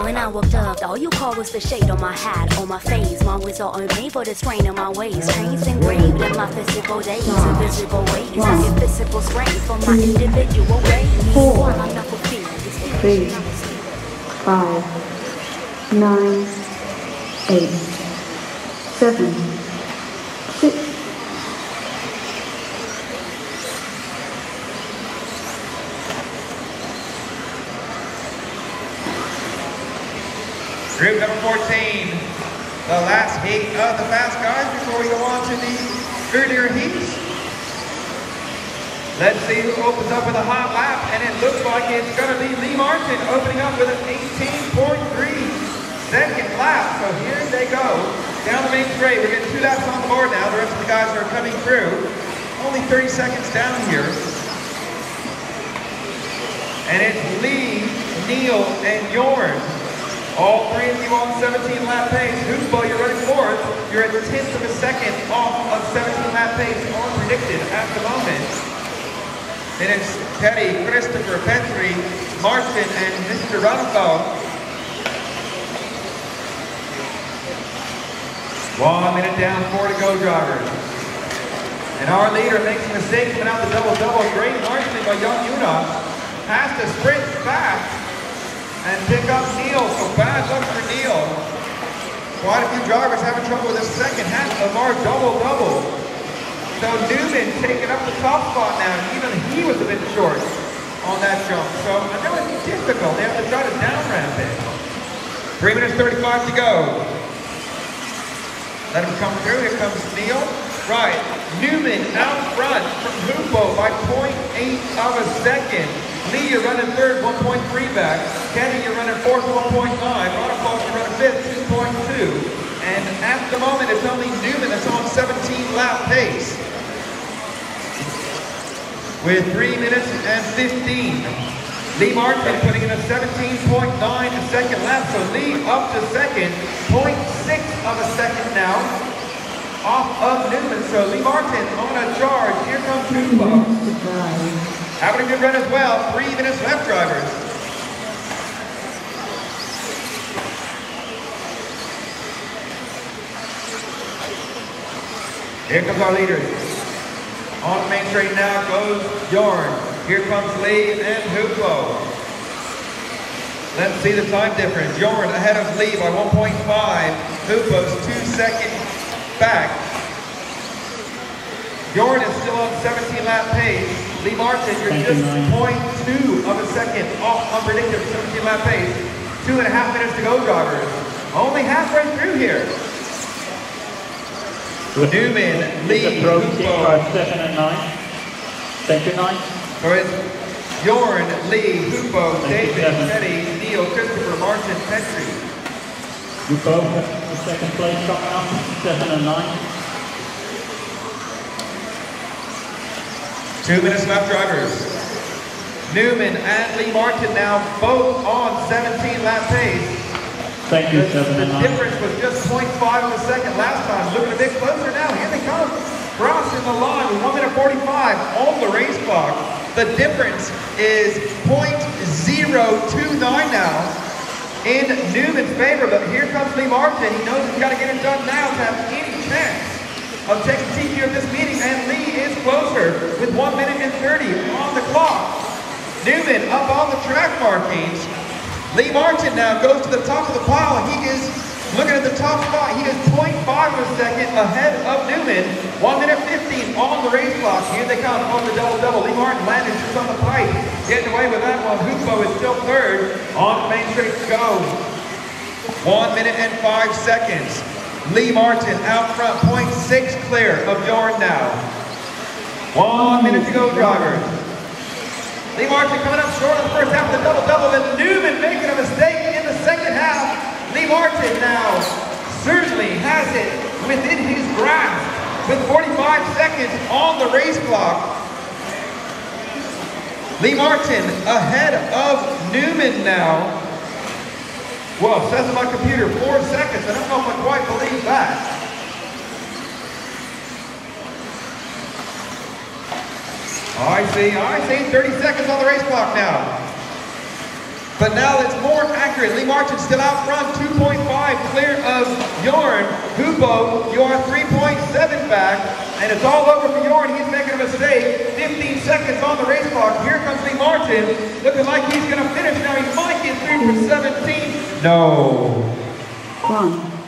When I walked up, all you called was the shade on my hat, on my face. My words are unpaid for the strain of my ways. Trains engraved in my physical days, invisible ways. I get physical strain from my individual ways. 4, I'm not fulfilled. 3, 5, 9, 8, 7, 6. Group number 14, the last heat of the fast guys before we go on to the earlier heats. Let's see who opens up with a hot lap, and it looks like it's going to be Lee Martin opening up with an 18.3 second lap. So here they go down the main straight. We're getting 2 laps on the board now. The rest of the guys are coming through. Only 30 seconds down here. And it's Lee, Neil, and Jorn. All three of you on 17 lap pace. Hoopo, you're running fourth. You're at 1/10 of a second off of 17 lap pace on predicted at the moment. And it's Teddy, Christopher, Petri, Martin, and Mr. Runfeld. 1 minute down, 4 to go, drivers. And our leader makes a mistake coming out the double-double. Great marketing by Young Yuna. Has to sprint back and pick up Neil, so bad luck for Neil. Quite a few drivers having trouble with the second half of our double-double. So Newman taking up the top spot now, and even he was a bit short on that jump. So I know it's difficult, they have to try to down ramp it. 3 minutes 35 to go. Let him come through, here comes Neil. Right, Newman out front from Hoopo by 0.8 of a second. Lee, you're running third, 1.3 back. Kenny, you're running fourth, 1.9. Rodapalk, you're running fifth, 2.2. And at the moment, it's only Newman that's on 17 lap pace. With 3 minutes and 15. Lee Martin putting in a 17.9 second lap. So Lee up to second, 0.6 of a second now. Off of Newman. So Lee Martin on a charge. Here comes Hoopo. Having a good run as well. 3 minutes left, drivers. Here comes our leaders. On the main straight now goes Jorn. Here comes Lee and Hoopo. Let's see the time difference. Jorn ahead of Lee by 1.5. Hoopo's 2 seconds back. Jorn is still on 17 lap pace. Lee Martin, you're just 0.2 of a second off unpredicted 17 lap pace. 2.5 minutes to go, drivers. Only halfway through here. Newman, Lee, Hoopo. 7 and 9. Thank you, 9. So it's Jorn, Lee, Hoopo, David, Teddy, Neil, Christopher, Martin, Petri. Hoopo, the second place coming up, 7 and 9. 2 minutes left, drivers. Newman and Lee Martin now both on 17 lap pace. Thank you, 7 and 9. The difference was just 0.5 of a second last time. Looking a bit closer now. Here they come. Crossing the line with 1 minute 45 on the race clock. The difference is 0.029 now in Newman's favor. But here comes Lee Martin. He knows he's got to get it done now to have any chance of taking TQ of this meeting, and Lee is closer with 1 minute and 30 on the clock. Newman up on the track markings. Lee Martin now goes to the top of the pile. He is looking at the top spot. He is 0.5 of a second ahead of Newman. 1 minute 15 on the race clock. Here they come on the double-double. Lee Martin landed just on the pipe, getting away with that one. Hoopo is still third on the main straight to go. 1 minute and 5 seconds. Lee Martin out front, 0.6 clear of Jorn now. 1 minute to go, drivers. Lee Martin coming up short of the first half of the double-double, and Newman making a mistake in the second half. Lee Martin now certainly has it within his grasp with 45 seconds on the race clock. Lee Martin ahead of Newman now. Well, it says on my computer 4 seconds. I don't know if I quite believe that. I see 30 seconds on the race clock now. But now it's more accurate. Lee Martin still out front, 2.5 clear of Jorn. Hubo, you are 3.7 back, and it's all over for Jorn. He's making a mistake. 15 seconds on the race clock. Here comes Lee Martin, looking like he's going to finish now. He might get through for 17. No. 1.